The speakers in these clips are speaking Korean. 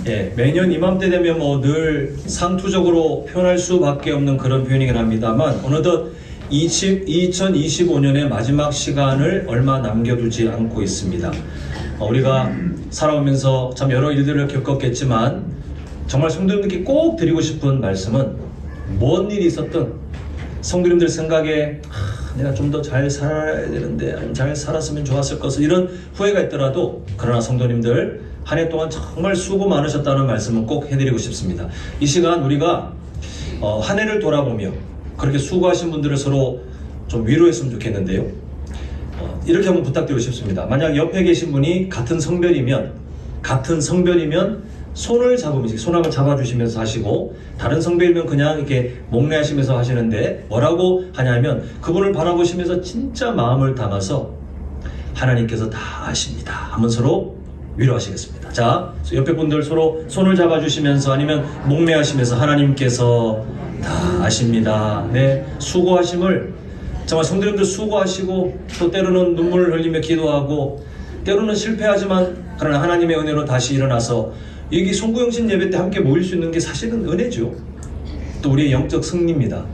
예, 매년 이맘때 되면 뭐 늘 상투적으로 표현할 수밖에 없는 그런 표현이긴 합니다만 어느덧 2025년의 마지막 시간을 얼마 남겨두지 않고 있습니다. 우리가 살아오면서 참 여러 일들을 겪었겠지만 정말 성도님들께 꼭 드리고 싶은 말씀은 뭔 일이 있었든 성도님들 생각에 내가 좀 더 잘 살아야 되는데 아니면 잘 살았으면 좋았을 것을 이런 후회가 있더라도 그러나 성도님들 한 해 동안 정말 수고 많으셨다는 말씀은 꼭 해드리고 싶습니다. 이 시간 우리가 한 해를 돌아보며 그렇게 수고하신 분들을 서로 좀 위로했으면 좋겠는데요. 이렇게 한번 부탁드리고 싶습니다. 만약 옆에 계신 분이 같은 성별이면 손을 잡으면서 손 한번 잡아주시면서 하시고 다른 성별이면 그냥 이렇게 목례하시면서 하시는데 뭐라고 하냐면 그분을 바라보시면서 진짜 마음을 담아서 하나님께서 다 아십니다 하면 서로 위로하시겠습니다. 자, 옆에 분들 서로 손을 잡아주시면서 아니면 목례하시면서 하나님께서 다 아십니다. 네, 수고하심을 정말 성도님들 수고하시고 또 때로는 눈물을 흘리며 기도하고 때로는 실패하지만 그러나 하나님의 은혜로 다시 일어나서 여기 송구영신 예배 때 함께 모일 수 있는 게 사실은 은혜죠. 또 우리의 영적 승리입니다.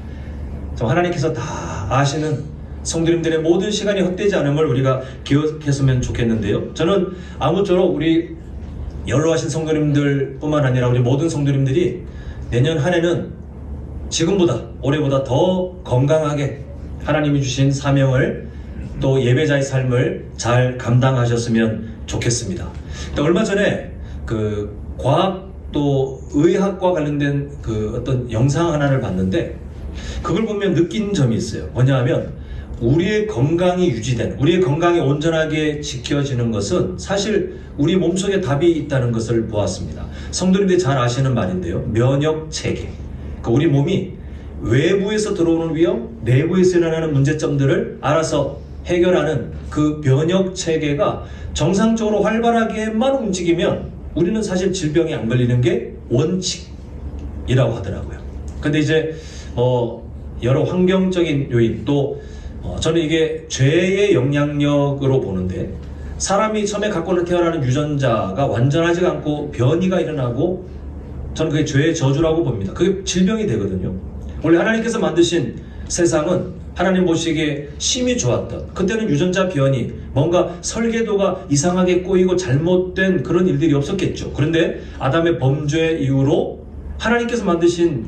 하나님께서 다 아시는 성도님들의 모든 시간이 헛되지 않음을 우리가 기억했으면 좋겠는데요. 저는 아무쪼록 우리 연로하신 성도님들 뿐만 아니라 우리 모든 성도님들이 내년 한 해는 지금보다 올해보다 더 건강하게 하나님이 주신 사명을 또 예배자의 삶을 잘 감당하셨으면 좋겠습니다. 얼마 전에 그 과학 또 의학과 관련된 그 어떤 영상 하나를 봤는데 그걸 보면 느낀 점이 있어요. 뭐냐 하면 우리의 건강이 유지된, 우리의 건강이 온전하게 지켜지는 것은 사실 우리 몸속에 답이 있다는 것을 보았습니다. 성도님들이 잘 아시는 말인데요. 면역 체계. 우리 몸이 외부에서 들어오는 위험, 내부에서 일어나는 문제점들을 알아서 해결하는 그 면역 체계가 정상적으로 활발하게만 움직이면 우리는 사실 질병이 안 걸리는 게 원칙이라고 하더라고요. 근데 이제 여러 환경적인 요인 또 저는 이게 죄의 영향력으로 보는데 사람이 처음에 갖고 태어나는 유전자가 완전하지 않고 변이가 일어나고 저는 그게 죄의 저주라고 봅니다. 그게 질병이 되거든요. 원래 하나님께서 만드신 세상은 하나님 보시기에 심히 좋았던 그때는 유전자 변이 뭔가 설계도가 이상하게 꼬이고 잘못된 그런 일들이 없었겠죠. 그런데 아담의 범죄 이후로 하나님께서 만드신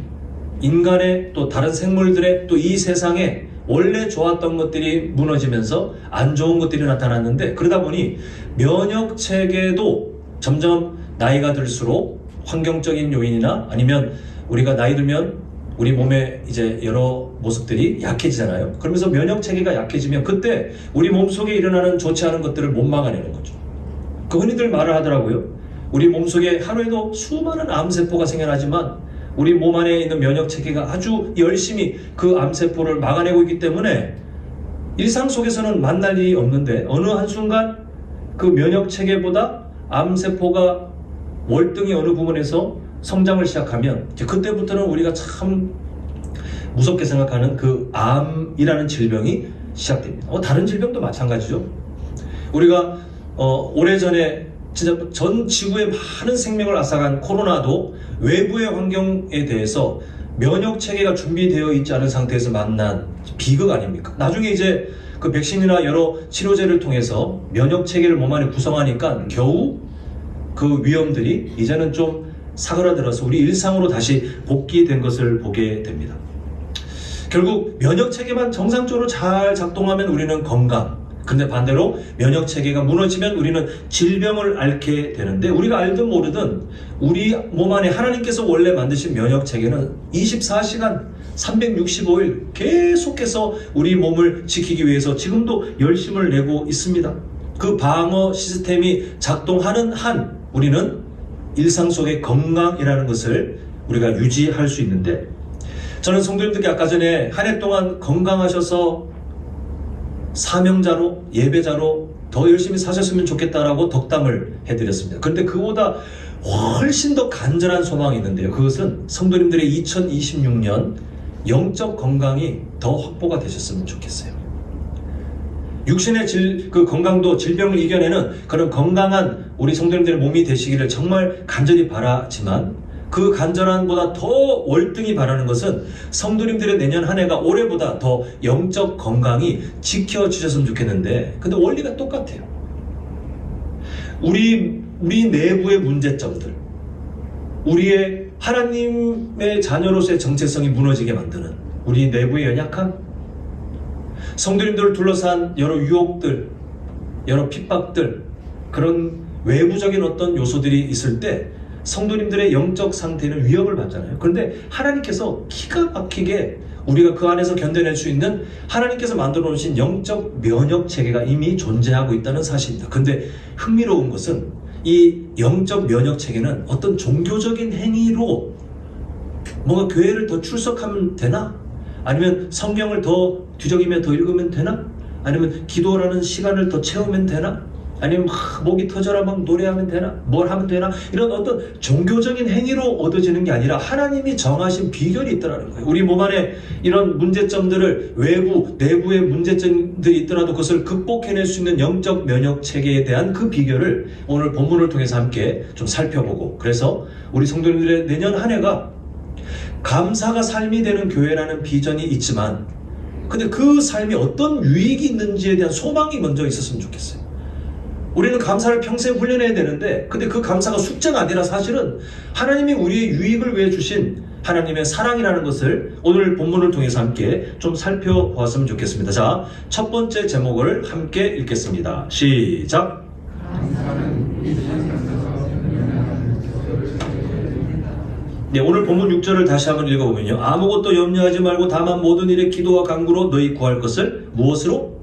인간의 또 다른 생물들의 또 이 세상에 원래 좋았던 것들이 무너지면서 안 좋은 것들이 나타났는데 그러다 보니 면역 체계도 점점 나이가 들수록 환경적인 요인이나 아니면 우리가 나이 들면 우리 몸에 이제 여러 모습들이 약해지잖아요. 그러면서 면역 체계가 약해지면 그때 우리 몸속에 일어나는 좋지 않은 것들을 못 막아내는 거죠. 그 흔히들 말을 하더라고요. 우리 몸속에 하루에도 수많은 암세포가 생겨나지만 우리 몸 안에 있는 면역 체계가 아주 열심히 그 암세포를 막아내고 있기 때문에 일상 속에서는 만날 일이 없는데 어느 한순간 그 면역 체계보다 암세포가 월등히 어느 부분에서 성장을 시작하면 그때부터는 우리가 참 무섭게 생각하는 그 암이라는 질병이 시작됩니다. 다른 질병도 마찬가지죠. 우리가 오래전에 진짜 전 지구의 많은 생명을 앗아간 코로나도 외부의 환경에 대해서 면역 체계가 준비되어 있지 않은 상태에서 만난 비극 아닙니까? 나중에 이제 그 백신이나 여러 치료제를 통해서 면역 체계를 몸 안에 구성하니까 겨우 그 위험들이 이제는 좀 사그라들어서 우리 일상으로 다시 복귀된 것을 보게 됩니다. 결국 면역 체계만 정상적으로 잘 작동하면 우리는 건강. 근데 반대로 면역 체계가 무너지면 우리는 질병을 앓게 되는데 우리가 알든 모르든 우리 몸 안에 하나님께서 원래 만드신 면역 체계는 24시간 365일 계속해서 우리 몸을 지키기 위해서 지금도 열심을 내고 있습니다. 그 방어 시스템이 작동하는 한 우리는 일상 속의 건강이라는 것을 우리가 유지할 수 있는데 저는 성도님들께 아까 전에 한 해 동안 건강하셔서 사명자로 예배자로 더 열심히 사셨으면 좋겠다라고 덕담을 해드렸습니다. 그런데 그보다 훨씬 더 간절한 소망이 있는데요. 그것은 성도님들의 2026년 영적 건강이 더 확보가 되셨으면 좋겠어요. 육신의 건강도 질병을 이겨내는 그런 건강한 우리 성도님들의 몸이 되시기를 정말 간절히 바라지만 그 간절함보다 더 월등히 바라는 것은 성도님들의 내년 한 해가 올해보다 더 영적 건강이 지켜지셨으면 좋겠는데, 근데 원리가 똑같아요. 우리 내부의 문제점들, 우리의 하나님의 자녀로서의 정체성이 무너지게 만드는 우리 내부의 연약함, 성도님들을 둘러싼 여러 유혹들, 여러 핍박들, 그런 외부적인 어떤 요소들이 있을 때 성도님들의 영적 상태는 위협을 받잖아요. 그런데 하나님께서 기가 막히게 우리가 그 안에서 견뎌낼 수 있는 하나님께서 만들어 놓으신 영적 면역 체계가 이미 존재하고 있다는 사실입니다. 근데 흥미로운 것은 이 영적 면역 체계는 어떤 종교적인 행위로 뭔가 교회를 더 출석하면 되나? 아니면 성경을 더 뒤적이며 더 읽으면 되나? 아니면 기도라는 시간을 더 채우면 되나? 아니면 막 목이 터져라 막 노래하면 되나? 뭘 하면 되나? 이런 어떤 종교적인 행위로 얻어지는 게 아니라 하나님이 정하신 비결이 있더라는 거예요. 우리 몸 안에 이런 문제점들을 외부, 내부의 문제점들이 있더라도 그것을 극복해낼 수 있는 영적 면역 체계에 대한 그 비결을 오늘 본문을 통해서 함께 좀 살펴보고, 그래서 우리 성도님들의 내년 한 해가 감사가 삶이 되는 교회라는 비전이 있지만, 근데 그 삶이 어떤 유익이 있는지에 대한 소망이 먼저 있었으면 좋겠어요. 우리는 감사를 평생 훈련해야 되는데, 근데 그 감사가 숙제가 아니라 사실은 하나님이 우리의 유익을 위해 주신 하나님의 사랑이라는 것을 오늘 본문을 통해서 함께 좀 살펴보았으면 좋겠습니다. 자, 첫 번째 제목을 함께 읽겠습니다. 시작! 네, 오늘 본문 6절을 다시 한번 읽어보면요, 아무것도 염려하지 말고 다만 모든 일에 기도와 간구로 너희 구할 것을 무엇으로?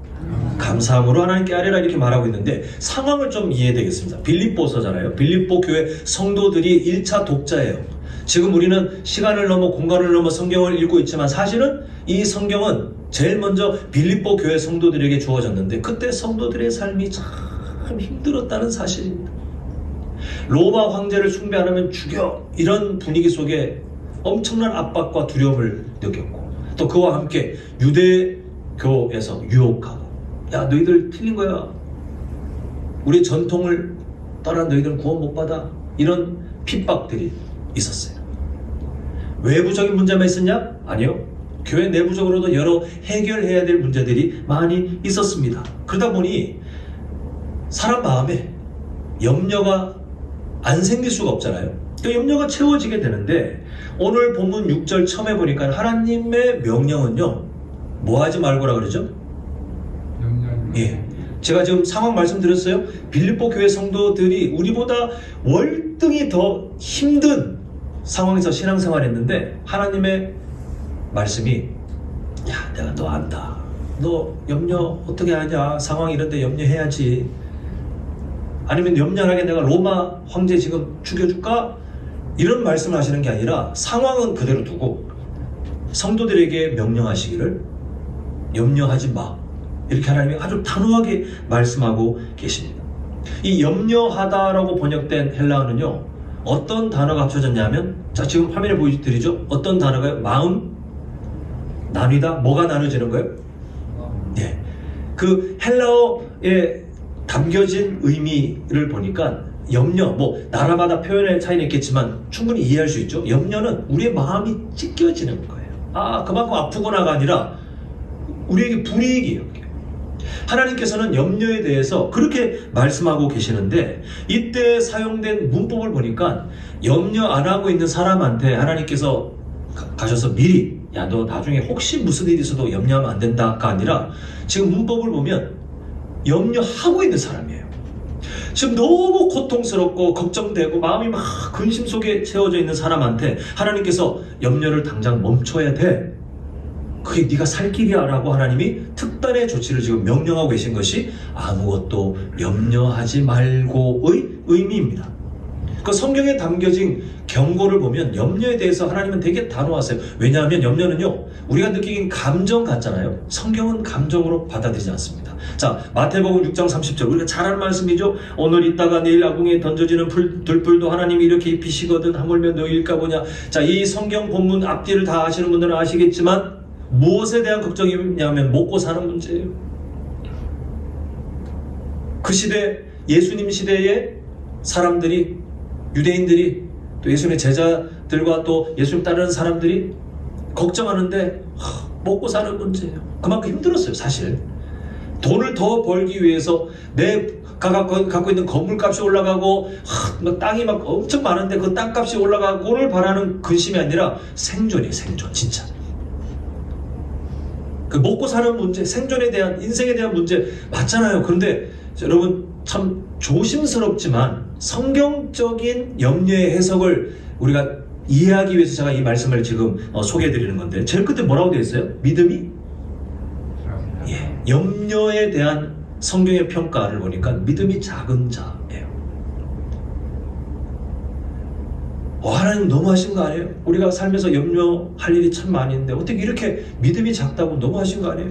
감사함으로 하나님께 아뢰라, 이렇게 말하고 있는데 상황을 좀 이해되겠습니다. 빌립보서잖아요. 빌립보 교회 성도들이 1차 독자예요. 지금 우리는 시간을 넘어 공간을 넘어 성경을 읽고 있지만 사실은 이 성경은 제일 먼저 빌립보 교회 성도들에게 주어졌는데 그때 성도들의 삶이 참 힘들었다는 사실입니다. 로마 황제를 숭배 안 하면 죽여, 이런 분위기 속에 엄청난 압박과 두려움을 느꼈고, 또 그와 함께 유대교에서 유혹하고, 야 너희들 틀린 거야, 우리 전통을 떠나 너희들은 구원 못 받아, 이런 핍박들이 있었어요. 외부적인 문제만 있었냐? 아니요. 교회 내부적으로도 여러 해결해야 될 문제들이 많이 있었습니다. 그러다 보니 사람 마음에 염려가 안 생길 수가 없잖아요. 그 염려가 채워지게 되는데, 오늘 본문 6절 처음에 보니까 하나님의 명령은요, 뭐 하지 말고라 그러죠? 예, 제가 지금 상황 말씀드렸어요. 빌립보 교회 성도들이 우리보다 월등히 더 힘든 상황에서 신앙생활 했는데 하나님의 말씀이, 야 내가 너 안다, 너 염려 어떻게 하냐, 상황 이런데 염려해야지, 아니면 염려하게 내가 로마 황제 지금 죽여줄까, 이런 말씀을 하시는 게 아니라 상황은 그대로 두고 성도들에게 명령하시기를 염려하지 마, 이렇게 하나님이 아주 단호하게 말씀하고 계십니다. 이 염려하다라고 번역된 헬라어는요, 어떤 단어가 합쳐졌냐면, 자 지금 화면에 보여드리죠. 어떤 단어가요? 마음 나뉘다. 뭐가 나눠지는 거예요? 네, 그 헬라어에 담겨진 의미를 보니까 염려, 뭐 나라마다 표현의 차이는 있겠지만 충분히 이해할 수 있죠. 염려는 우리의 마음이 찢겨지는 거예요. 아 그만큼 아프거나가 아니라 우리에게 불이익이에요. 하나님께서는 염려에 대해서 그렇게 말씀하고 계시는데, 이때 사용된 문법을 보니까 염려 안 하고 있는 사람한테 하나님께서 가셔서 미리, 야 너 나중에 혹시 무슨 일이 있어도 염려하면 안 된다가 아니라, 지금 문법을 보면 염려하고 있는 사람이에요. 지금 너무 고통스럽고 걱정되고 마음이 막 근심 속에 채워져 있는 사람한테 하나님께서 염려를 당장 멈춰야 돼, 그게 네가 살 길이야 라고 하나님이 특단의 조치를 지금 명령하고 계신 것이 아무것도 염려하지 말고의 의미입니다. 그 성경에 담겨진 경고를 보면 염려에 대해서 하나님은 되게 단호하세요. 왜냐하면 염려는요, 우리가 느끼긴 감정 같잖아요. 성경은 감정으로 받아들이지 않습니다. 자, 마태복음 6장 30절, 우리가 잘 아는 말씀이죠. 오늘 있다가 내일 아궁이에 던져지는 들불도 하나님이 이렇게 입히시거든 하물며 너희일까 보냐. 자, 이 성경 본문 앞뒤를 다 아시는 분들은 아시겠지만 무엇에 대한 걱정이냐면 먹고 사는 문제예요. 그 시대, 예수님 시대에 사람들이, 유대인들이, 또 예수님의 제자들과 또 예수님 따르는 사람들이 걱정하는데 먹고 사는 문제예요. 그만큼 힘들었어요, 사실. 돈을 더 벌기 위해서 내가 갖고 있는 건물값이 올라가고 막 땅이 막 엄청 많은데 그 땅값이 올라가고를 바라는 근심이 아니라 생존이에요, 생존. 진짜 그 먹고 사는 문제, 생존에 대한, 인생에 대한 문제 맞잖아요. 그런데 여러분 참 조심스럽지만 성경적인 염려의 해석을 우리가 이해하기 위해서 제가 이 말씀을 지금 소개해 드리는 건데, 제일 끝에 뭐라고 되어 있어요? 믿음이? 예, 염려에 대한 성경의 평가를 보니까 믿음이 작은 자예요. 하나님 너무하신 거 아니에요? 우리가 살면서 염려할 일이 참 많이 있는데 어떻게 이렇게 믿음이 작다고 너무하신 거 아니에요?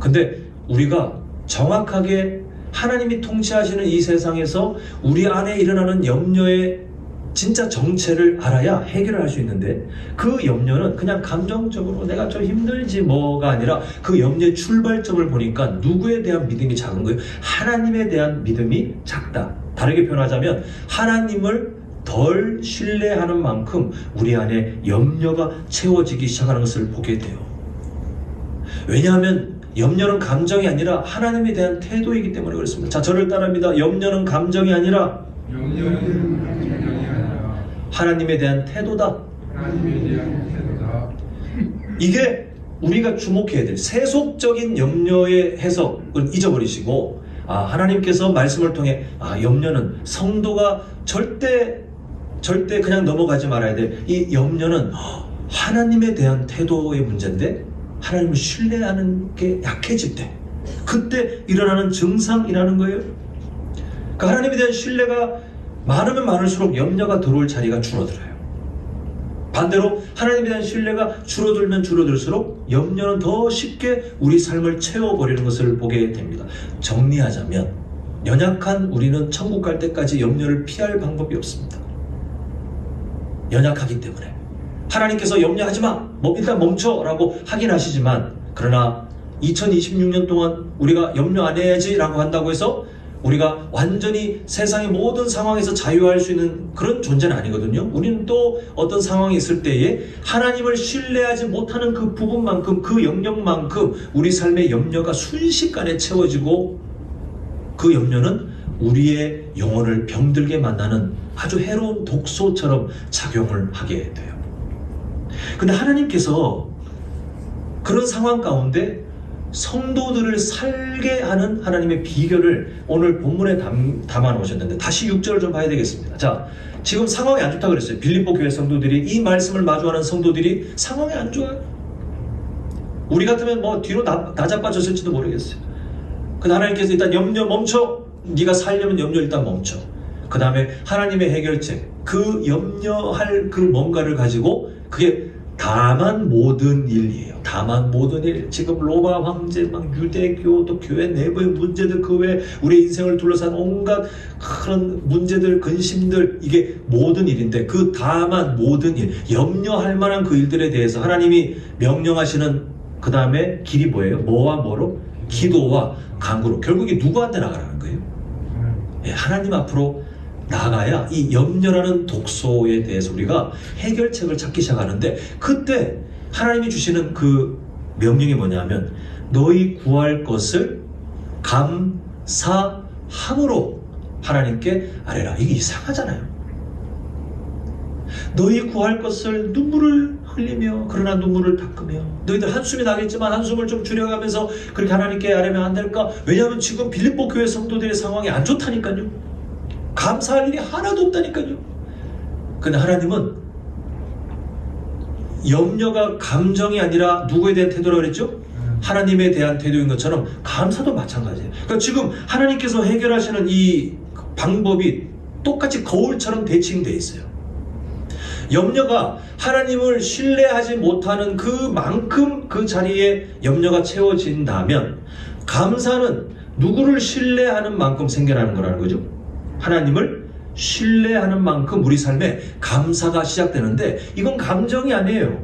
근데 우리가 정확하게 하나님이 통치하시는 이 세상에서 우리 안에 일어나는 염려의 진짜 정체를 알아야 해결을 할 수 있는데, 그 염려는 그냥 감정적으로 내가 좀 힘들지 뭐가 아니라 그 염려의 출발점을 보니까 누구에 대한 믿음이 작은 거예요? 하나님에 대한 믿음이 작다. 다르게 표현하자면 하나님을 덜 신뢰하는 만큼 우리 안에 염려가 채워지기 시작하는 것을 보게 돼요. 왜냐하면 염려는 감정이 아니라 하나님에 대한 태도이기 때문에 그렇습니다. 자, 저를 따라합니다. 염려는 감정이 아니라 하나님에 대한 태도다. 이게 우리가 주목해야 될 세속적인 염려의 해석을 잊어버리시고, 하나님께서 말씀을 통해 염려는 성도가 절대 그냥 넘어가지 말아야 돼. 이 염려는 하나님에 대한 태도의 문제인데, 하나님을 신뢰하는 게 약해질 때, 그때 일어나는 증상이라는 거예요. 그러니까 하나님에 대한 신뢰가 많으면 많을수록 염려가 들어올 자리가 줄어들어요. 반대로 하나님에 대한 신뢰가 줄어들면 줄어들수록 염려는 더 쉽게 우리 삶을 채워버리는 것을 보게 됩니다. 정리하자면 연약한 우리는 천국 갈 때까지 염려를 피할 방법이 없습니다. 연약하기 때문에 하나님께서 염려하지 마, 일단 멈춰라고 하긴 하시지만, 그러나 2026년 동안 우리가 염려 안 해야지 라고 한다고 해서 우리가 완전히 세상의 모든 상황에서 자유할 수 있는 그런 존재는 아니거든요. 우리는 또 어떤 상황이 있을 때에 하나님을 신뢰하지 못하는 그 부분만큼, 그 영역만큼 우리 삶의 염려가 순식간에 채워지고, 그 염려는 우리의 영혼을 병들게 만나는 아주 해로운 독소처럼 작용을 하게 돼요. 근데 하나님께서 그런 상황 가운데 성도들을 살게 하는 하나님의 비결을 오늘 본문에 담아 놓으셨는데, 다시 6절을 좀 봐야 되겠습니다. 자, 지금 상황이 안 좋다고 그랬어요. 빌립보 교회 성도들이, 이 말씀을 마주하는 성도들이 상황이 안 좋아요. 우리 같으면 뭐 뒤로 나자빠졌을지도 모르겠어요. 근데 하나님께서 일단 염려 멈춰. 네가 살려면 염려 일단 멈춰. 그 다음에 하나님의 해결책, 그 염려할 그 뭔가를 가지고, 그게 다만 모든 일이에요. 다만 모든 일. 지금 로마 황제, 막 유대교, 또 교회 내부의 문제들, 그 외에 우리 인생을 둘러싼 온갖 그런 문제들, 근심들, 이게 모든 일인데, 그 다만 모든 일, 염려할 만한 그 일들에 대해서 하나님이 명령하시는 그 다음에 길이 뭐예요? 뭐와 뭐로? 기도와 간구로. 결국에 누구한테 나가라는 거예요? 하나님 앞으로 나가야 이 염려라는 독소에 대해서 우리가 해결책을 찾기 시작하는데, 그때 하나님이 주시는 그 명령이 뭐냐면, 너희 구할 것을 감사함으로 하나님께 아뢰라. 이게 이상하잖아요. 너희 구할 것을 눈물을 흘리며, 그러나 눈물을 닦으며, 너희들 한숨이 나겠지만 한숨을 좀 줄여가면서 그렇게 하나님께 아뢰면 안 될까? 왜냐하면 지금 빌립보 교회 성도들의 상황이 안 좋다니까요. 감사할 일이 하나도 없다니까요. 근데 하나님은 염려가 감정이 아니라 누구에 대한 태도라고 그랬죠? 하나님에 대한 태도인 것처럼 감사도 마찬가지예요. 그러니까 지금 하나님께서 해결하시는 이 방법이 똑같이 거울처럼 대칭되어 있어요. 염려가 하나님을 신뢰하지 못하는 그만큼 그 자리에 염려가 채워진다면, 감사는 누구를 신뢰하는 만큼 생겨나는 거라는 거죠. 하나님을 신뢰하는 만큼 우리 삶에 감사가 시작되는데, 이건 감정이 아니에요.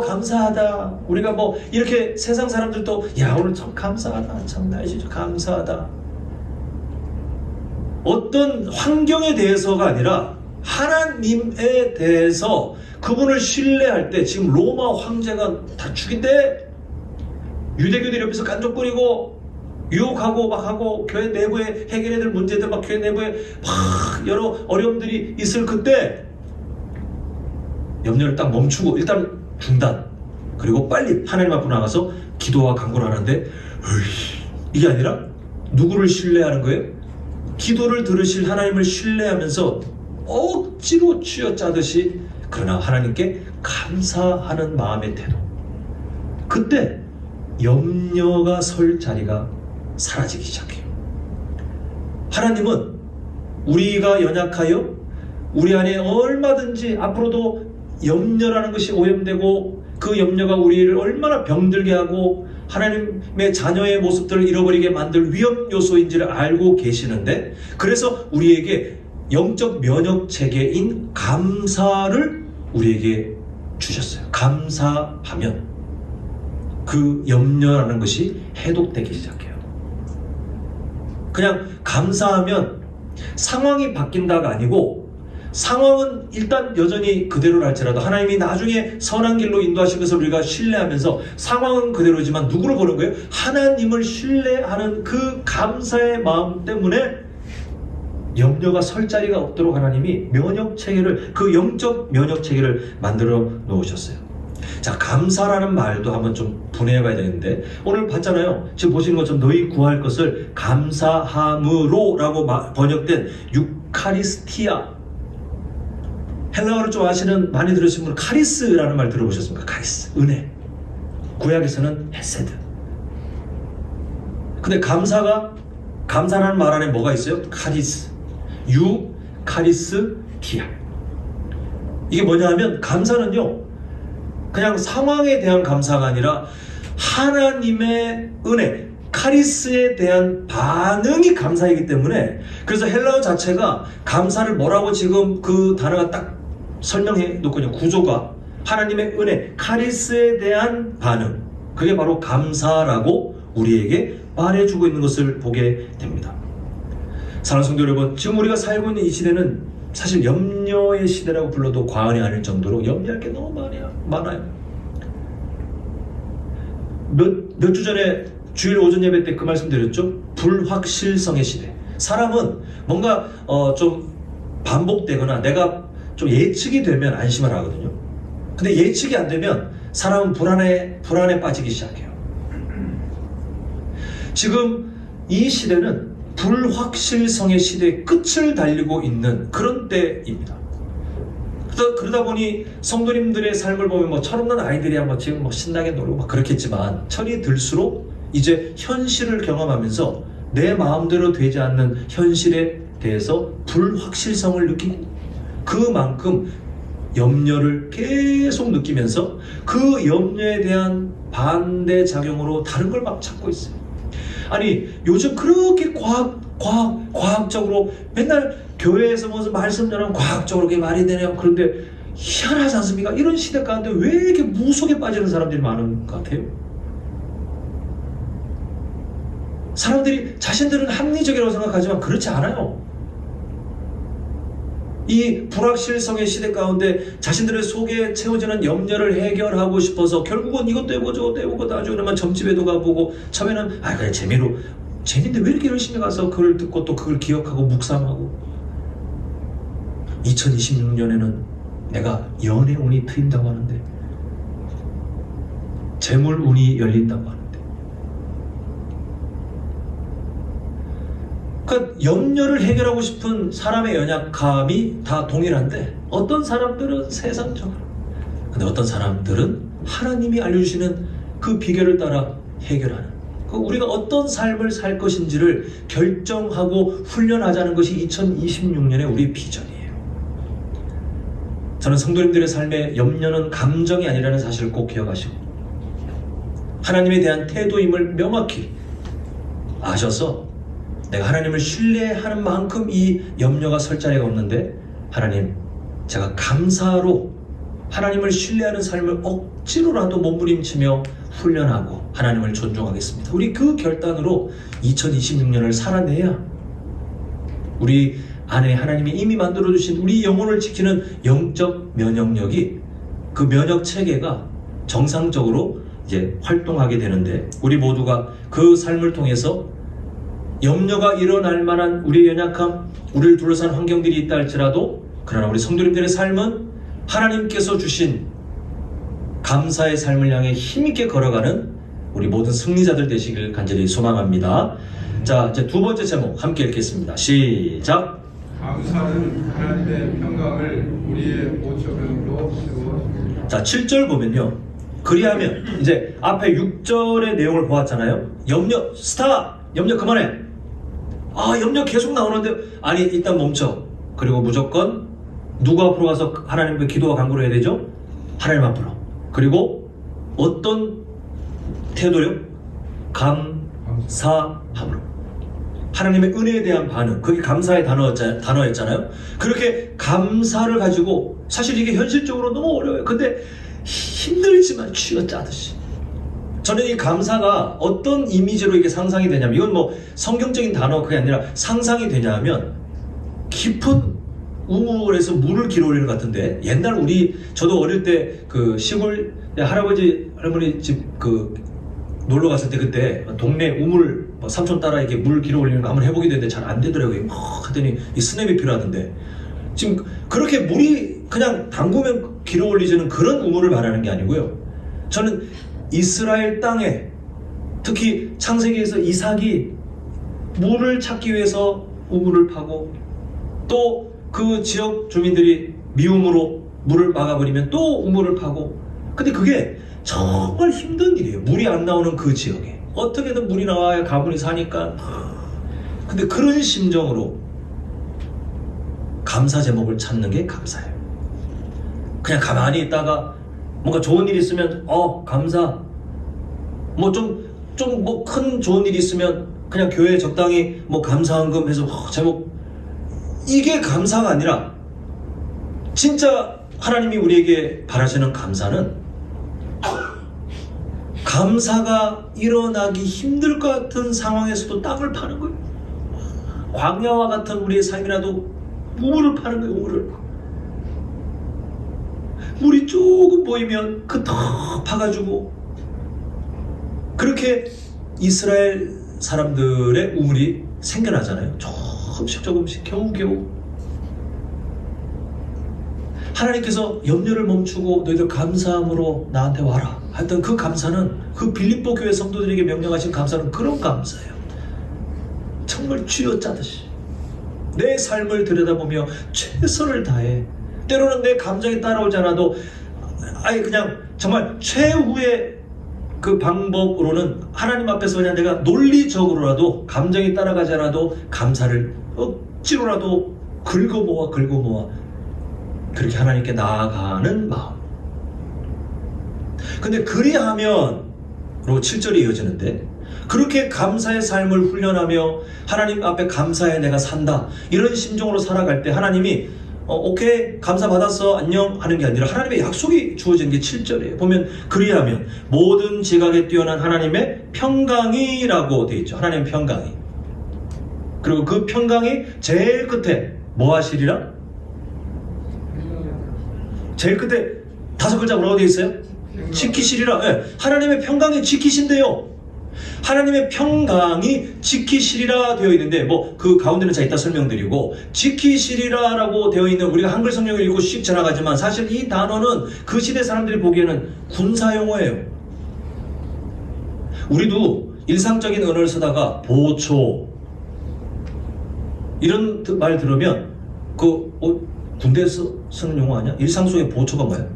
감사하다. 우리가 뭐 이렇게 세상 사람들도 야 오늘 참 감사하다, 참 날씨 좀 감사하다. 어떤 환경에 대해서가 아니라 하나님에 대해서 그분을 신뢰할 때, 지금 로마 황제가 다 죽인데 유대교들이 옆에서 깐족거리고 유혹하고 막 하고, 교회 내부에 해결해야 될 문제들, 막 교회 내부에 막 여러 어려움들이 있을 그때 염려를 딱 멈추고 일단 중단, 그리고 빨리 하나님 앞으로 나가서 기도와 간구를 하는데, 이게 아니라 누구를 신뢰하는 거예요? 기도를 들으실 하나님을 신뢰하면서 억지로 쥐어짜듯이, 그러나 하나님께 감사하는 마음의 태도. 그때 염려가 설 자리가 사라지기 시작해요. 하나님은 우리가 연약하여 우리 안에 얼마든지 앞으로도 염려라는 것이 오염되고, 그 염려가 우리를 얼마나 병들게 하고 하나님의 자녀의 모습들을 잃어버리게 만들 위험 요소인지를 알고 계시는데, 그래서 우리에게 영적 면역 체계인 감사를 우리에게 주셨어요. 감사하면 그 염려라는 것이 해독되기 시작해요. 그냥 감사하면 상황이 바뀐다가 아니고, 상황은 일단 여전히 그대로랄지라도 하나님이 나중에 선한 길로 인도하실 것을 우리가 신뢰하면서 상황은 그대로지만 누구를 보는 거예요? 하나님을 신뢰하는 그 감사의 마음 때문에 염려가 설 자리가 없도록 하나님이 면역체계를, 그 영적 면역체계를 만들어 놓으셨어요. 자, 감사라는 말도 한번 좀 분해해 봐야 되는데, 오늘 봤잖아요. 지금 보시는 것처럼 너희 구할 것을 감사함으로 라고 번역된 유카리스티아. 헬라어를 좀 아시는, 많이 들으신 분은 카리스라는 말 들어보셨습니까? 카리스, 은혜. 구약에서는 헤세드. 근데 감사라는 말 안에 뭐가 있어요? 카리스. 카리스티아. 이게 뭐냐 하면, 감사는요, 그냥 상황에 대한 감사가 아니라 하나님의 은혜, 카리스에 대한 반응이 감사이기 때문에, 그래서 헬라어 자체가 감사를 뭐라고 지금 그 단어가 딱 설명해 놓거든요. 구조가 하나님의 은혜, 카리스에 대한 반응, 그게 바로 감사라고 우리에게 말해주고 있는 것을 보게 됩니다. 사랑하는 성도 여러분, 지금 우리가 살고 있는 이 시대는 사실 염려의 시대라고 불러도 과언이 아닐 정도로 염려할 게 너무 많아요. 몇 주 전에 주일 오전 예배 때 그 말씀 드렸죠? 불확실성의 시대. 사람은 뭔가 좀 반복되거나 내가 좀 예측이 되면 안심을 하거든요. 근데 예측이 안 되면 사람은 불안에 빠지기 시작해요. 지금 이 시대는 불확실성의 시대의 끝을 달리고 있는 그런 때입니다. 그러다 보니 성도님들의 삶을 보면 뭐 철없는 아이들이야 뭐 지금 뭐 신나게 놀고 막 그렇겠지만, 철이 들수록 이제 현실을 경험하면서 내 마음대로 되지 않는 현실에 대해서 불확실성을 느끼고, 그만큼 염려를 계속 느끼면서 그 염려에 대한 반대작용으로 다른 걸 막 찾고 있어요. 아니, 요즘 그렇게 과학적으로 맨날 교회에서 무슨 말씀 전하면 과학적으로 그게 말이 되네요. 그런데 희한하지 않습니까? 이런 시대 가운데 왜 이렇게 무속에 빠지는 사람들이 많은 것 같아요? 사람들이 자신들은 합리적이라고 생각하지만 그렇지 않아요. 이 불확실성의 시대 가운데 자신들의 속에 채워지는 염려를 해결하고 싶어서 결국은 이것도 해보고 저것도 해보고 나중에 그러면 점집에도 가보고, 처음에는 그래 재미인데 왜 이렇게 열심히 가서 그걸 듣고 또 그걸 기억하고 묵상하고, 2026년에는 내가 연애 운이 트인다고 하는데, 재물 운이 열린다고 하는데, 그러니까 염려를 해결하고 싶은 사람의 연약함이 다 동일한데, 어떤 사람들은 세상적으로, 근데 어떤 사람들은 하나님이 알려주시는 그 비결을 따라 해결하는, 우리가 어떤 삶을 살 것인지를 결정하고 훈련하자는 것이 2026년의 우리 비전이에요. 저는 성도님들의 삶에 염려는 감정이 아니라는 사실을 꼭 기억하시고, 하나님에 대한 태도임을 명확히 아셔서 내가 하나님을 신뢰하는 만큼 이 염려가 설 자리가 없는데, 하나님, 제가 감사로 하나님을 신뢰하는 삶을 억지로라도 몸부림치며 훈련하고 하나님을 존중하겠습니다. 우리 그 결단으로 2026년을 살아내야 우리 안에 하나님이 이미 만들어주신 우리 영혼을 지키는 영적 면역력이, 그 면역 체계가 정상적으로 이제 활동하게 되는데, 우리 모두가 그 삶을 통해서 염려가 일어날 만한 우리의 연약함, 우리를 둘러싼 환경들이 있다 할지라도, 그러나 우리 성도님들의 삶은 하나님께서 주신 감사의 삶을 향해 힘있게 걸어가는 우리 모든 승리자들 되시길 간절히 소망합니다. 자, 이제 두 번째 제목 함께 읽겠습니다. 시작. 감사는 하나님의 평강을 우리의 보초병으로 세워줍니다. 자, 7절 보면요, 그리하면, 이제 앞에 6절의 내용을 보았잖아요. 염려 스탑! 염려 그만해! 염려 계속 나오는데, 아니 일단 멈춰. 그리고 무조건 누구 앞으로 가서 하나님께 기도와 간구를 해야 되죠? 하나님 앞으로. 그리고 어떤 태도요? 감사함으로. 하나님의 은혜에 대한 반응, 그게 감사의 단어였잖아요. 그렇게 감사를 가지고, 사실 이게 현실적으로 너무 어려워요. 근데 힘들지만 쥐어짜듯이. 저는 이 감사가 어떤 이미지로 이게 상상이 되냐면, 이건 뭐 성경적인 단어 그게 아니라 상상이 되냐면, 깊은 우물에서 물을 길어올리는 것 같은데, 옛날 저도 어릴 때 그 시골 할아버지 할머니 집 놀러 갔을 때, 그때 동네 우물 삼촌 따라 이렇게 물 길어올리는 거 한번 해보게 되는데 잘 안 되더라고요. 막 하더니 이 스냅이 필요하던데, 지금 그렇게 물이 그냥 담그면 길어올리지는 그런 우물을 말하는 게 아니고요. 저는 이스라엘 땅에, 특히 창세기에서 이삭이 물을 찾기 위해서 우물을 파고, 또 그 지역 주민들이 미움으로 물을 막아버리면 또 우물을 파고, 근데 그게 정말 힘든 일이에요. 물이 안 나오는 그 지역에 어떻게든 물이 나와야 가문이 사니까. 근데 그런 심정으로 감사 제목을 찾는 게 감사예요. 그냥 가만히 있다가 뭔가 좋은 일이 있으면 감사, 뭐 좀 큰 좋은 일이 있으면 그냥 교회에 적당히 뭐 감사헌금 해서 제목, 이게 감사가 아니라 진짜 하나님이 우리에게 바라시는 감사는, 감사가 일어나기 힘들 것 같은 상황에서도 땅을 파는 거예요. 광야와 같은 우리의 삶이라도 우물을 파는 거예요. 우물을. 물이 조금 보이면 그 더 파가지고, 그렇게 이스라엘 사람들의 우물이 생겨나잖아요. 조금씩 겨우겨우. 하나님께서 염려를 멈추고 너희들 감사함으로 나한테 와라 했던 그 감사는, 그 빌립보 교회 성도들에게 명령하신 감사는 그런 감사예요. 정말 쥐어짜듯이 내 삶을 들여다보며 최선을 다해, 때로는 내 감정이 따라오지 않아도 아예 그냥 정말 최후의 그 방법으로는 하나님 앞에서 그냥 내가 논리적으로라도, 감정이 따라가지 않아도 감사를 억지로라도 긁어모아 그렇게 하나님께 나아가는 마음. 근데 그리하면 로 7절이 이어지는데, 그렇게 감사의 삶을 훈련하며 하나님 앞에 감사해 내가 산다, 이런 심정으로 살아갈 때 하나님이 오케이 감사 받았어 안녕 하는 게 아니라, 하나님의 약속이 주어지는 게 7절이에요. 보면 그리하면 모든 지각에 뛰어난 하나님의 평강이라고 되어 있죠. 하나님의 평강이. 그리고 그 평강이 제일 끝에 뭐 하시리라? 제일 끝에 5글자 뭐라고 되어 있어요? 지키시리라. 네. 하나님의 평강이 지키신대요. 하나님의 평강이 지키시리라 되어 있는데, 뭐 그 가운데는 자 이따 설명드리고, 지키시리라라고 되어 있는, 우리가 한글 성경을 읽고 씩 지나가지만 사실 이 단어는 그 시대 사람들이 보기에는 군사 용어예요. 우리도 일상적인 언어를 쓰다가 보초 이런 말 들으면 군대에서 쓰는 용어 아니야? 일상 속의 보초가 뭐야?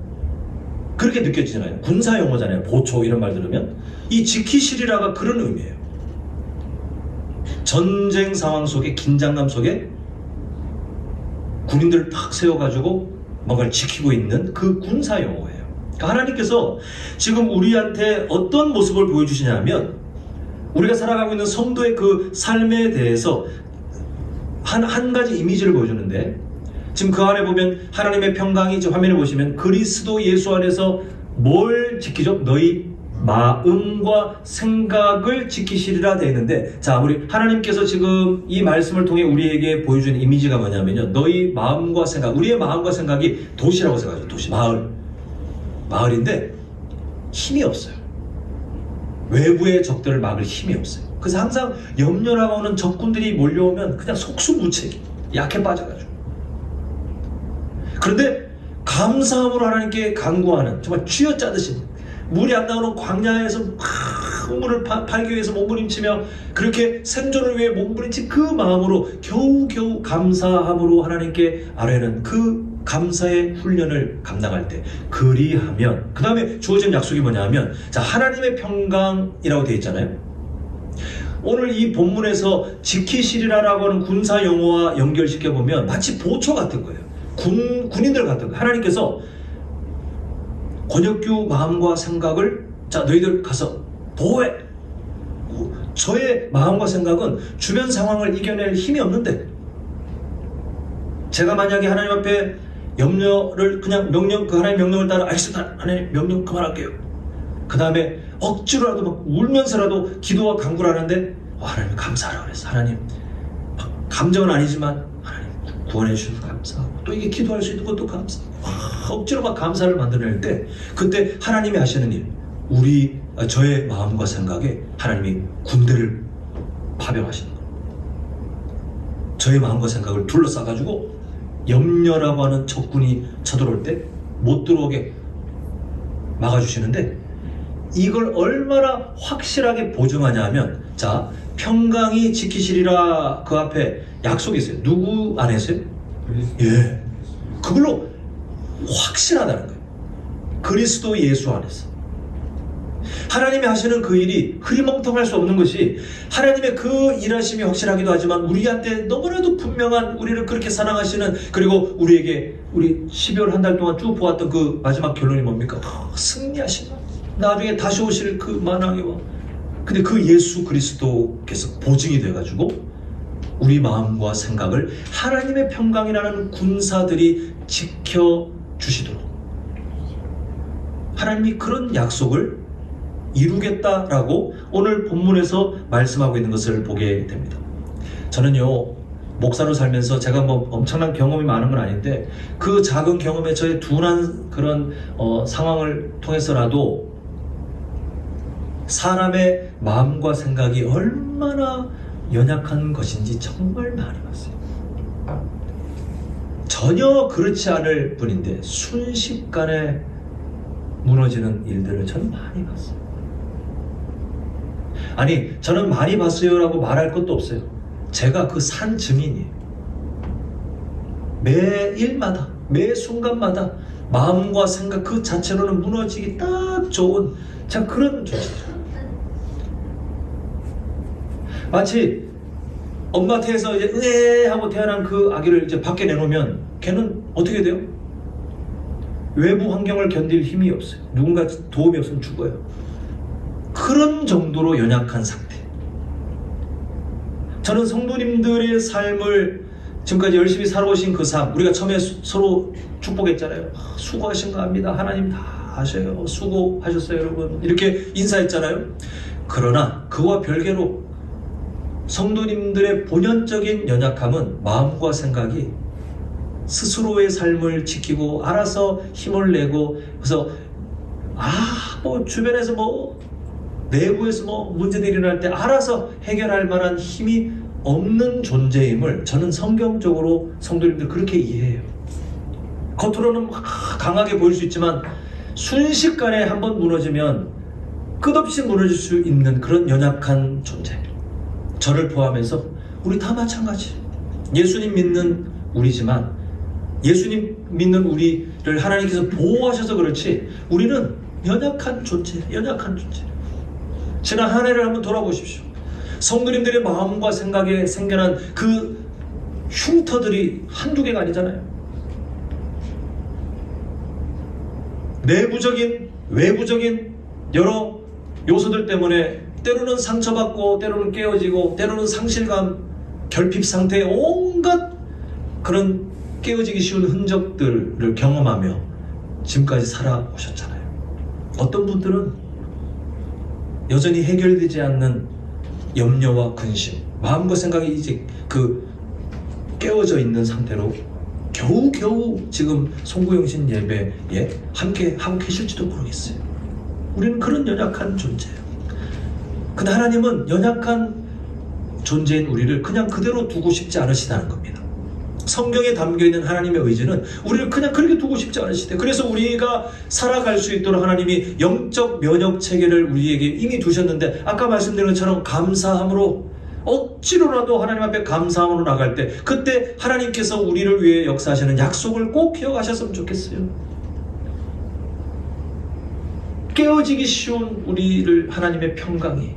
그렇게 느껴지잖아요. 군사 용어잖아요. 보초 이런 말 들으면. 이 지키시리라가 그런 의미예요. 전쟁 상황 속에, 긴장감 속에 군인들을 팍 세워가지고 뭔가를 지키고 있는 그 군사 용어예요. 그러니까 하나님께서 지금 우리한테 어떤 모습을 보여주시냐면, 우리가 살아가고 있는 성도의 그 삶에 대해서 한 가지 이미지를 보여주는데, 지금 그 안에 보면 하나님의 평강이, 지금 화면에 보시면 그리스도 예수 안에서 뭘 지키죠? 너희 마음과 생각을 지키시리라 되어 있는데, 자, 우리 하나님께서 지금 이 말씀을 통해 우리에게 보여주는 이미지가 뭐냐면요, 너희 마음과 생각, 우리의 마음과 생각이 도시라고 생각하죠. 도시, 마을인데 힘이 없어요. 외부의 적들을 막을 힘이 없어요. 그래서 항상 염려라고 하는 적군들이 몰려오면 그냥 속수무책이 약해 빠져가지고. 그런데 감사함으로 하나님께 간구하는, 정말 쥐어짜듯이 물이 안 나오는 광야에서 물을 팔기 위해서 몸부림치며 그렇게 생존을 위해 몸부림친 그 마음으로 겨우겨우 감사함으로 하나님께 아뢰는 그 감사의 훈련을 감당할 때, 그리하면, 그 다음에 주어진 약속이 뭐냐면, 자, 하나님의 평강이라고 되어 있잖아요. 오늘 이 본문에서 지키시리라라고 하는 군사 용어와 연결시켜 보면 마치 보초 같은 거예요. 군인들 같은 거예요. 하나님께서 권역규 마음과 생각을, 자, 너희들 가서 보호해. 저의 마음과 생각은 주변 상황을 이겨낼 힘이 없는데, 제가 만약에 하나님 앞에 염려를 그냥 그 하나님 명령을 따라, 알겠습니다, 하나님 명령 그만할게요. 그 다음에 억지로라도 막 울면서라도 기도와 간구를 하는데, 하나님 감사하라고 그랬어. 하나님, 감정은 아니지만 하나님 구원해 주셔서 감사하고, 또 이게 기도할 수 있는 것도 감사하고, 억지로 막 감사를 만들어낼 때, 그때 하나님이 하시는 일, 저의 마음과 생각에 하나님이 군대를 파병하시는 거예요. 저의 마음과 생각을 둘러싸가지고 염려라고 하는 적군이 쳐들어올 때 못 들어오게 막아주시는데, 이걸 얼마나 확실하게 보증하냐 하면, 자, 평강이 지키시리라, 그 앞에 약속이 있어요. 누구 안에서요? 예, 그걸로 확실하다는 거예요. 그리스도 예수 안에서 하나님이 하시는 그 일이 흐리멍텅할 수 없는 것이, 하나님의 그 일하심이 확실하기도 하지만 우리한테 너무나도 분명한, 우리를 그렇게 사랑하시는, 그리고 우리에게 우리 12월 한 달 동안 쭉 보았던 그 마지막 결론이 뭡니까? 승리하시나, 나중에 다시 오실 그 만왕의 왕. 근데 그 예수 그리스도께서 보증이 돼가지고 우리 마음과 생각을 하나님의 평강이라는 군사들이 지켜주시도록 하나님이 그런 약속을 이루겠다라고 오늘 본문에서 말씀하고 있는 것을 보게 됩니다. 저는요, 목사로 살면서 제가 뭐 엄청난 경험이 많은 건 아닌데, 그 작은 경험에 저의 둔한 그런 상황을 통해서라도 사람의 마음과 생각이 얼마나 연약한 것인지 정말 많이 봤어요. 전혀 그렇지 않을 뿐인데 순식간에 무너지는 일들을 저는 많이 봤어요. 아니, 저는 많이 봤어요 라고 말할 것도 없어요. 제가 그 산 증인이에요. 매일마다, 매 순간마다 마음과 생각 그 자체로는 무너지기 딱 좋은, 자, 그런 존재죠. 마치 엄마 태에서 이제 으에 하고 태어난 그 아기를 이제 밖에 내놓으면 걔는 어떻게 돼요? 외부 환경을 견딜 힘이 없어요. 누군가 도움이 없으면 죽어요. 그런 정도로 연약한 상태. 저는 성도님들의 삶을 지금까지 열심히 살아오신 그 삶, 우리가 처음에 서로 축복했잖아요. 수고하신 거 압니다. 하나님 다 아셔요. 수고하셨어요, 여러분. 이렇게 인사했잖아요. 그러나 그와 별개로 성도님들의 본연적인 연약함은 마음과 생각이 스스로의 삶을 지키고 알아서 힘을 내고, 그래서 뭐 주변에서 뭐 내부에서 뭐 문제들이 일어날 때 알아서 해결할 만한 힘이 없는 존재임을 저는 성경적으로 성도님들 그렇게 이해해요. 겉으로는 강하게 보일 수 있지만 순식간에 한번 무너지면 끝없이 무너질 수 있는 그런 연약한 존재, 저를 포함해서 우리 다 마찬가지. 예수님 믿는 우리지만 예수님 믿는 우리를 하나님께서 보호하셔서 그렇지 우리는 연약한 존재. 지난 한 해를 한번 돌아보십시오. 성도님들의 마음과 생각에 생겨난 그 흉터들이 한두 개가 아니잖아요. 내부적인, 외부적인 여러 요소들 때문에 때로는 상처받고, 때로는 깨어지고, 때로는 상실감, 결핍 상태에 온갖 그런 깨어지기 쉬운 흔적들을 경험하며 지금까지 살아오셨잖아요. 어떤 분들은 여전히 해결되지 않는 염려와 근심, 마음과 생각이 이제 깨어져 있는 상태로 겨우겨우 지금 송구영신 예배에 함께 하고 계실지도 모르겠어요. 우리는 그런 연약한 존재예요. 근데 하나님은 연약한 존재인 우리를 그냥 그대로 두고 싶지 않으시다는 겁니다. 성경에 담겨있는 하나님의 의지는 우리를 그냥 그렇게 두고 싶지 않으시대. 그래서 우리가 살아갈 수 있도록 하나님이 영적 면역 체계를 우리에게 이미 두셨는데, 아까 말씀드린 것처럼 감사함으로, 억지로라도 하나님 앞에 감사함으로 나갈 때, 그때 하나님께서 우리를 위해 역사하시는 약속을 꼭 기억하셨으면 좋겠어요. 깨어지기 쉬운 우리를 하나님의 평강이,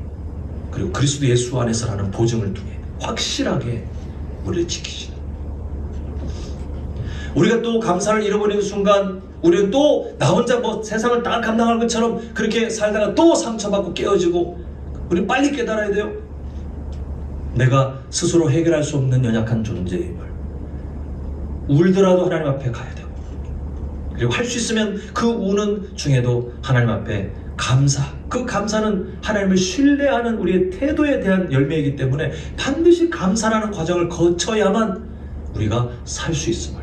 그리고 그리스도 예수 안에서라는 보증을 통해 확실하게 우리를 지키시는, 우리가 또 감사를 잃어버리는 순간 우리는 또 나 혼자 세상을 다 감당할 것처럼 그렇게 살다가 또 상처받고 깨어지고, 우리는 빨리 깨달아야 돼요. 내가 스스로 해결할 수 없는 연약한 존재임을. 울더라도 하나님 앞에 가야 되고, 그리고 할 수 있으면 그 우는 중에도 하나님 앞에 감사, 그 감사는 하나님을 신뢰하는 우리의 태도에 대한 열매이기 때문에 반드시 감사라는 과정을 거쳐야만 우리가 살 수 있음을,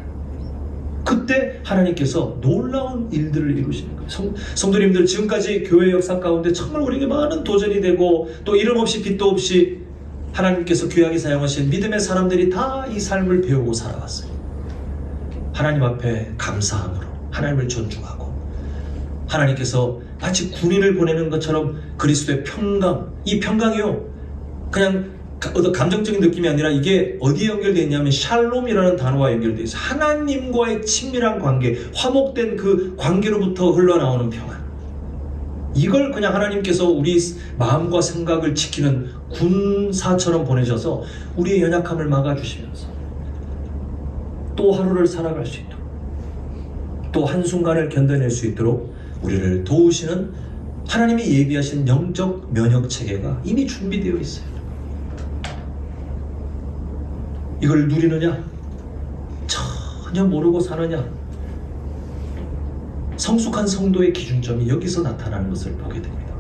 그때 하나님께서 놀라운 일들을 이루시는 거예요. 성도님들, 지금까지 교회 역사 가운데 정말 우리에게 많은 도전이 되고 또 이름 없이 빛도 없이 하나님께서 귀하게 사용하신 믿음의 사람들이 다 이 삶을 배우고 살아왔어요. 하나님 앞에 감사함으로 하나님을 존중하고, 하나님께서 마치 군인을 보내는 것처럼 그리스도의 평강, 이 평강이요, 그냥 어떤 감정적인 느낌이 아니라 이게 어디에 연결되어 있냐면 샬롬이라는 단어와 연결되어 있어요. 하나님과의 친밀한 관계, 화목된 그 관계로부터 흘러나오는 평안. 이걸 그냥 하나님께서 우리 마음과 생각을 지키는 군사처럼 보내셔서 우리의 연약함을 막아주시면서 또 하루를 살아갈 수 있도록, 또 한순간을 견뎌낼 수 있도록 우리를 도우시는 하나님이 예비하신 영적 면역 체계가 이미 준비되어 있어요. 이걸 누리느냐? 전혀 모르고 사느냐? 성숙한 성도의 기준점이 여기서 나타나는 것을 보게 됩니다.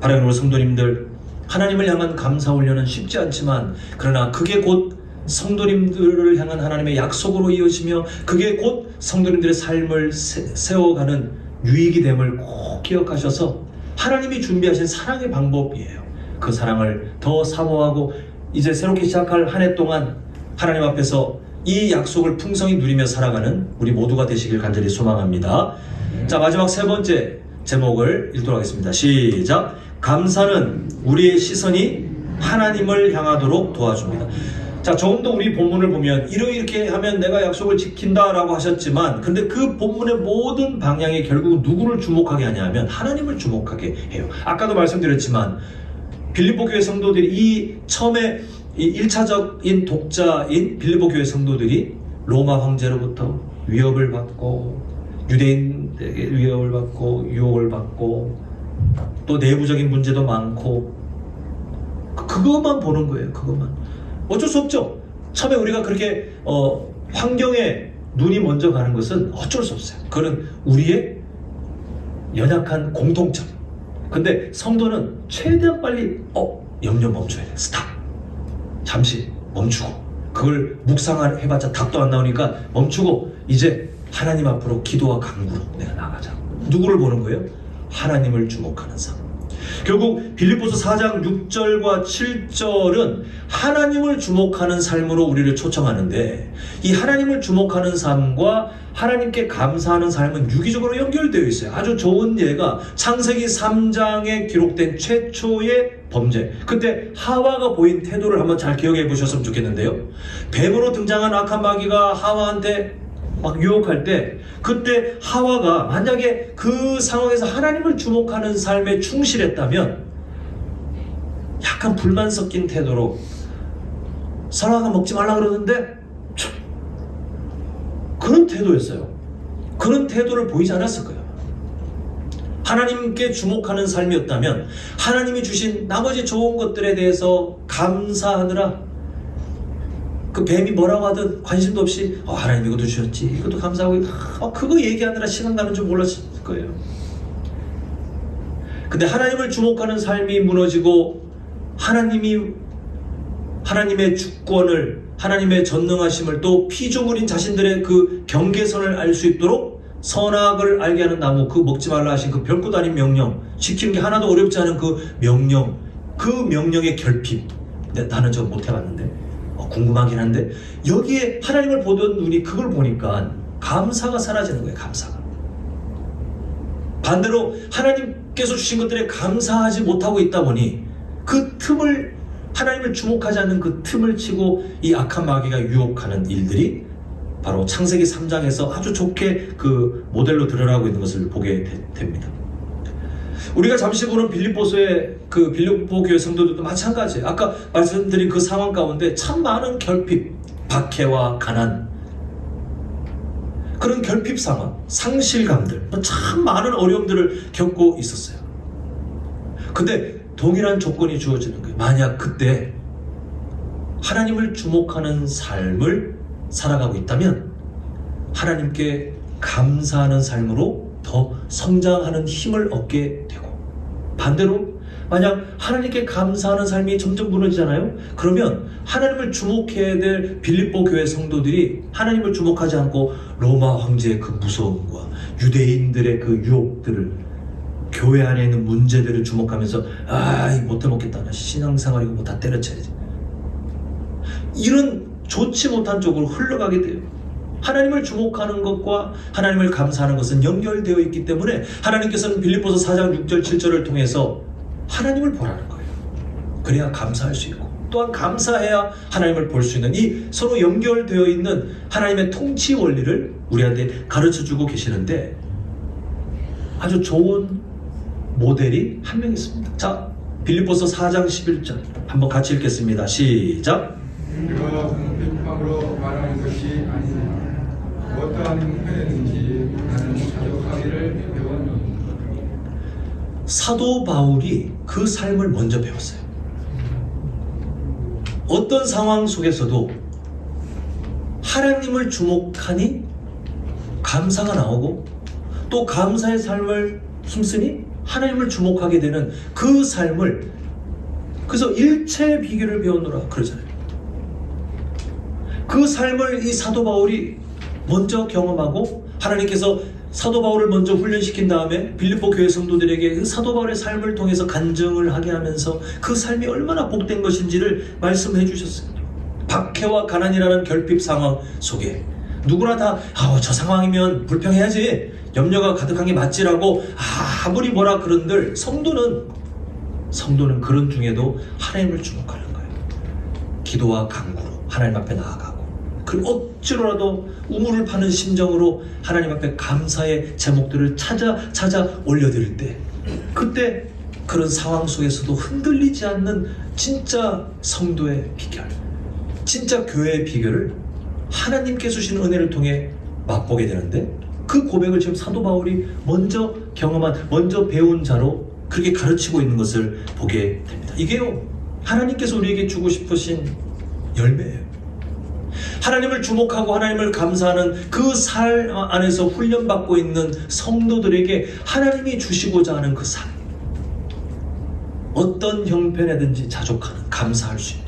바라는 성도님들, 하나님을 향한 감사 훈련은 쉽지 않지만, 그러나 그게 곧 성도님들을 향한 하나님의 약속으로 이어지며 그게 곧 성도님들의 삶을 세워가는 유익이 됨을 꼭 기억하셔서 하나님이 준비하신 사랑의 방법이에요. 그 사랑을 더 사모하고 이제 새롭게 시작할 한 해 동안 하나님 앞에서 이 약속을 풍성히 누리며 살아가는 우리 모두가 되시길 간절히 소망합니다. 자, 마지막 세 번째 제목을 읽도록 하겠습니다. 시작. 감사는 우리의 시선이 하나님을 향하도록 도와줍니다. 자, 조금 더 우리 본문을 보면 이렇게 하면 내가 약속을 지킨다라고 하셨지만, 근데 그 본문의 모든 방향이 결국 누구를 주목하게 하냐면 하나님을 주목하게 해요. 아까도 말씀드렸지만 빌립보 교회 성도들이 처음에 이 1차적인 독자인 빌립보 교회 성도들이 로마 황제로부터 위협을 받고, 유대인에게 위협을 받고, 유혹을 받고, 또 내부적인 문제도 많고, 그것만 보는 거예요. 그것만. 어쩔 수 없죠. 처음에 우리가 그렇게 환경에 눈이 먼저 가는 것은 어쩔 수 없어요. 그건 우리의 연약한 공통점. 근데 성도는 최대한 빨리 염려 멈춰야 돼. 스탑. 잠시 멈추고, 그걸 묵상해봤자 답도 안 나오니까 멈추고 이제 하나님 앞으로 기도와 간구로 내가 나가자. 누구를 보는 거예요? 하나님을 주목하는 삶. 결국 빌립보서 4장 6절과 7절은 하나님을 주목하는 삶으로 우리를 초청하는데, 이 하나님을 주목하는 삶과 하나님께 감사하는 삶은 유기적으로 연결되어 있어요. 아주 좋은 예가 창세기 3장에 기록된 최초의 범죄, 그때 하와가 보인 태도를 한번 잘 기억해 보셨으면 좋겠는데요. 뱀으로 등장한 악한 마귀가 하와한테 막 유혹할 때, 그때 하와가 만약에 그 상황에서 하나님을 주목하는 삶에 충실했다면 약간 불만 섞인 태도로, 선악과 먹지 말라 그러는데 그런 태도였어요. 그런 태도를 보이지 않았을 거예요. 하나님께 주목하는 삶이었다면 하나님이 주신 나머지 좋은 것들에 대해서 감사하느라 그 뱀이 뭐라고 하든 관심도 없이 하나님 이것도 주셨지, 이것도 감사하고, 그거 얘기하느라 시간 가는 줄 몰랐을 거예요. 근데 하나님을 주목하는 삶이 무너지고 하나님의 주권을, 하나님의 전능하심을, 또 피조물인 자신들의 그 경계선을 알 수 있도록 선악을 알게 하는 나무, 그 먹지 말라 하신 그 별것 아닌 명령, 지키는 게 하나도 어렵지 않은 그 명령, 그 명령의 결핍. 나는 저거 못 해봤는데 궁금하긴 한데, 여기에 하나님을 보던 눈이 그걸 보니까 감사가 사라지는 거예요. 감사가. 반대로 하나님께서 주신 것들에 감사하지 못하고 있다 보니 그 틈을, 하나님을 주목하지 않는 그 틈을 치고 이 악한 마귀가 유혹하는 일들이 바로 창세기 3장에서 아주 좋게 그 모델로 드러나고 있는 것을 보게 됩니다. 우리가 잠시 보는 빌립보서의 그 빌립보 교회 성도들도 마찬가지예요. 아까 말씀드린 그 상황 가운데 참 많은 결핍, 박해와 가난, 그런 결핍 상황, 상실감들, 참 많은 어려움들을 겪고 있었어요. 근데 동일한 조건이 주어지는 거예요. 만약 그때 하나님을 주목하는 삶을 살아가고 있다면 하나님께 감사하는 삶으로 더 성장하는 힘을 얻게 되고, 반대로 만약 하나님께 감사하는 삶이 점점 무너지잖아요. 그러면 하나님을 주목해야 될 빌립보 교회 성도들이 하나님을 주목하지 않고 로마 황제의 그 무서움과 유대인들의 그 유혹들을, 교회 안에 있는 문제들을 주목하면서 못해 먹겠다, 나 신앙생활이고 뭐 다 때려쳐야지, 이런 좋지 못한 쪽으로 흘러가게 돼요. 하나님을 주목하는 것과 하나님을 감사하는 것은 연결되어 있기 때문에 하나님께서는 빌립보서 4장 6절 7절을 통해서 하나님을 보라는 거예요. 그래야 감사할 수 있고, 또한 감사해야 하나님을 볼 수 있는, 이 서로 연결되어 있는 하나님의 통치 원리를 우리한테 가르쳐주고 계시는데, 아주 좋은 모델이 한 명 있습니다. 자, 빌립보서 4장 11절 한번 같이 읽겠습니다. 시작. 우리가 공핍함으로 말하는 것이 아니냐. 어떠한 형편이든지 나는 자족하기를 배웠노니. 사도 바울이 그 삶을 먼저 배웠어요. 어떤 상황 속에서도 하나님을 주목하니 감사가 나오고, 또 감사의 삶을 힘쓰니 하나님을 주목하게 되는 그 삶을, 그래서 일체의 비결을 배웠노라 그러잖아요. 그 삶을 이 사도 바울이 먼저 경험하고, 하나님께서 사도 바울을 먼저 훈련시킨 다음에 빌립보 교회 성도들에게 그 사도 바울의 삶을 통해서 간증을 하게 하면서 그 삶이 얼마나 복된 것인지를 말씀해 주셨어요. 박해와 가난이라는 결핍 상황 속에 누구나 다 저 상황이면 불평해야지, 염려가 가득한 게 맞지라고 아무리 뭐라 그런들 성도는 그런 중에도 하나님을 주목하는 거예요. 기도와 간구로 하나님 앞에 나아가고, 그 억지로라도 우물을 파는 심정으로 하나님 앞에 감사의 제목들을 찾아 올려드릴 때, 그때 그런 상황 속에서도 흔들리지 않는 진짜 성도의 비결, 진짜 교회의 비결을 하나님께서 주신 은혜를 통해 맛보게 되는데, 그 고백을 지금 사도 바울이 먼저 경험한, 먼저 배운 자로 그렇게 가르치고 있는 것을 보게 됩니다. 이게요, 하나님께서 우리에게 주고 싶으신 열매예요. 하나님을 주목하고 하나님을 감사하는 그 삶 안에서 훈련받고 있는 성도들에게 하나님이 주시고자 하는 그 삶, 어떤 형편에든지 자족하는, 감사할 수 있는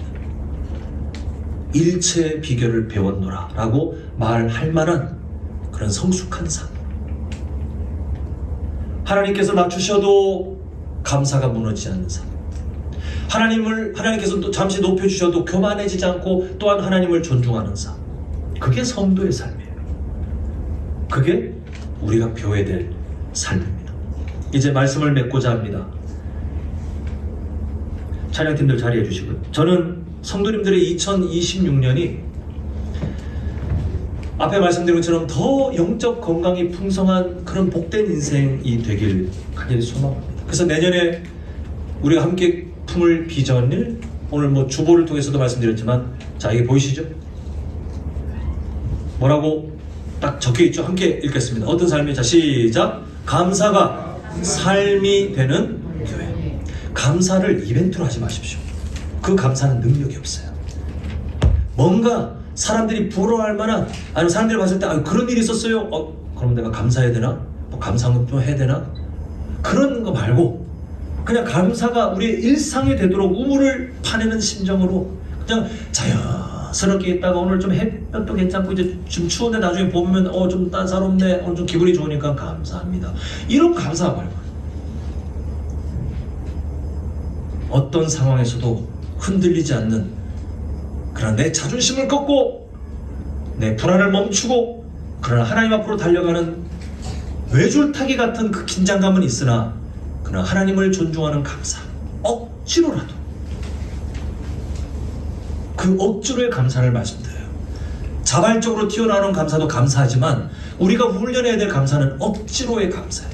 일체의 비결을 배웠노라 라고 말할 만한 그런 성숙한 삶, 하나님께서 낮추셔도 감사가 무너지지 않는 삶, 하나님께서 또 잠시 높여주셔도 교만해지지 않고 또한 하나님을 존중하는 삶, 그게 성도의 삶이에요. 그게 우리가 배워야 될 삶입니다. 이제 말씀을 맺고자 합니다. 찬양팀들 자리해 주시고요. 저는 성도님들의 2026년이 앞에 말씀드린 것처럼 더 영적 건강이 풍성한 그런 복된 인생이 되길 간절히 소망합니다. 그래서 내년에 우리가 함께 품을 비전을 오늘 주보를 통해서도 말씀드렸지만, 자, 이게 보이시죠? 뭐라고 딱 적혀있죠? 함께 읽겠습니다. 어떤 삶이? 자, 시작. 감사가 삶이 되는 교회. 감사를 이벤트로 하지 마십시오. 그 감사는 능력이 없어요. 뭔가 사람들이 부러워할 만한, 아니면 사람들이 봤을 때 그런 일이 있었어요. 그럼 내가 감사해야 되나? 감사한금 좀 해야 되나? 그런 거 말고 그냥 감사가 우리의 일상이 되도록 우물을 파내는 심정으로 그냥 자연스럽게 있다가 오늘 좀 햇볕도 괜찮고 이제 좀 추운데 나중에 보면 좀 따사롭네, 오늘 좀 기분이 좋으니까 감사합니다. 이런 감사 말고 어떤 상황에서도 흔들리지 않는 그러나 내 자존심을 꺾고 내 불안을 멈추고 그러나 하나님 앞으로 달려가는 외줄타기 같은 그 긴장감은 있으나 그러나 하나님을 존중하는 감사, 억지로라도 그 억지로의 감사를 말씀드려요. 자발적으로 튀어나오는 감사도 감사하지만 우리가 훈련해야 될 감사는 억지로의 감사예요.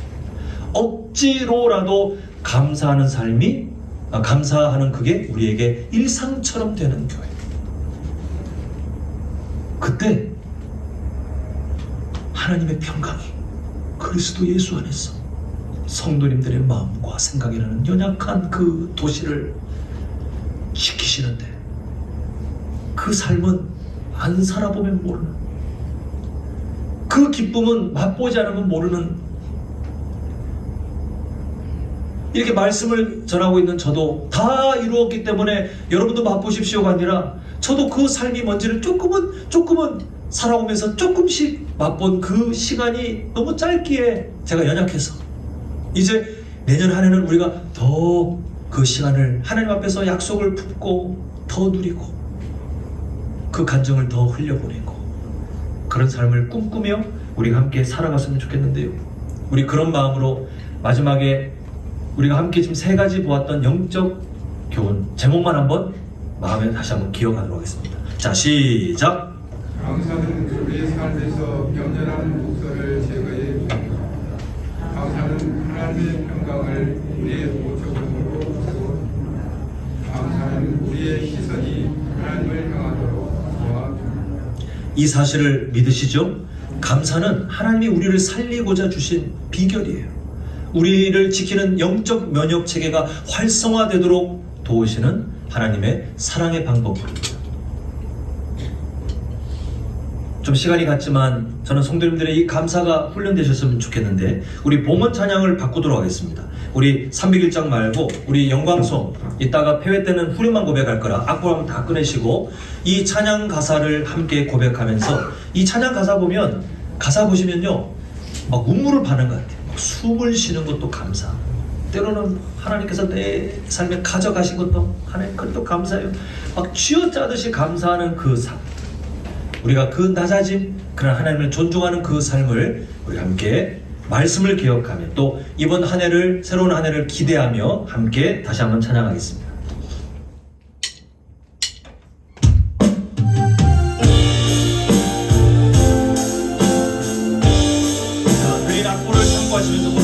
억지로라도 감사하는 삶이 감사하는 그게 우리에게 일상처럼 되는 교회. 그때 하나님의 평강이 그리스도 예수 안에서 성도님들의 마음과 생각이라는 연약한 그 도시를 지키시는데 그 삶은 안 살아보면 모르는, 그 기쁨은 맛보지 않으면 모르는, 이렇게 말씀을 전하고 있는 저도 다 이루었기 때문에 여러분도 맛보십시오가 아니라 저도 그 삶이 뭔지를 조금은 살아오면서 조금씩 맛본 그 시간이 너무 짧기에 제가 연약해서 이제 내년 한 해는 우리가 더 그 시간을 하나님 앞에서 약속을 품고 더 누리고 그 간증을 더 흘려보내고 그런 삶을 꿈꾸며 우리가 함께 살아갔으면 좋겠는데요. 우리 그런 마음으로 마지막에 우리가 함께 지금 3가지 보았던 영적 교훈 제목만 한번 마음에 다시 한번 기억하도록 하겠습니다. 자, 시작! 감사는 우리의 삶에서 염려하는 목소리를 제거해 줍니다. 감사는 하나님의 평강을 우리의 모처분으로 두고 감사는 우리의 시선이 하나님을 향하도록 도와줍니다. 이 사실을 믿으시죠? 감사는 하나님이 우리를 살리고자 주신 비결이에요. 우리를 지키는 영적 면역 체계가 활성화되도록 도우시는 하나님의 사랑의 방법입니다. 좀 시간이 갔지만 저는 성도님들의 이 감사가 훈련되셨으면 좋겠는데 우리 봉헌 찬양을 바꾸도록 하겠습니다. 우리 301장 말고 우리 영광송 이따가 폐회 때는 후렴만 고백할 거라 악보를 다 꺼내시고 이 찬양 가사를 함께 고백하면서 이 찬양 가사 보면 가사 보시면요 막 눈물을 파는 것 같아요. 막 숨을 쉬는 것도 감사, 때로는 하나님께서 내 삶에 가져가신 것도 하나님 그것도 감사해요. 막 쥐어짜듯이 감사하는 그 삶, 우리가 그 낮아짐, 그런 하나님을 존중하는 그 삶을 우리 함께 말씀을 기억하며 또 이번 한 해를 새로운 한 해를 기대하며 함께 다시 한번 찬양하겠습니다. 자, 느린 악보를 참고하시면서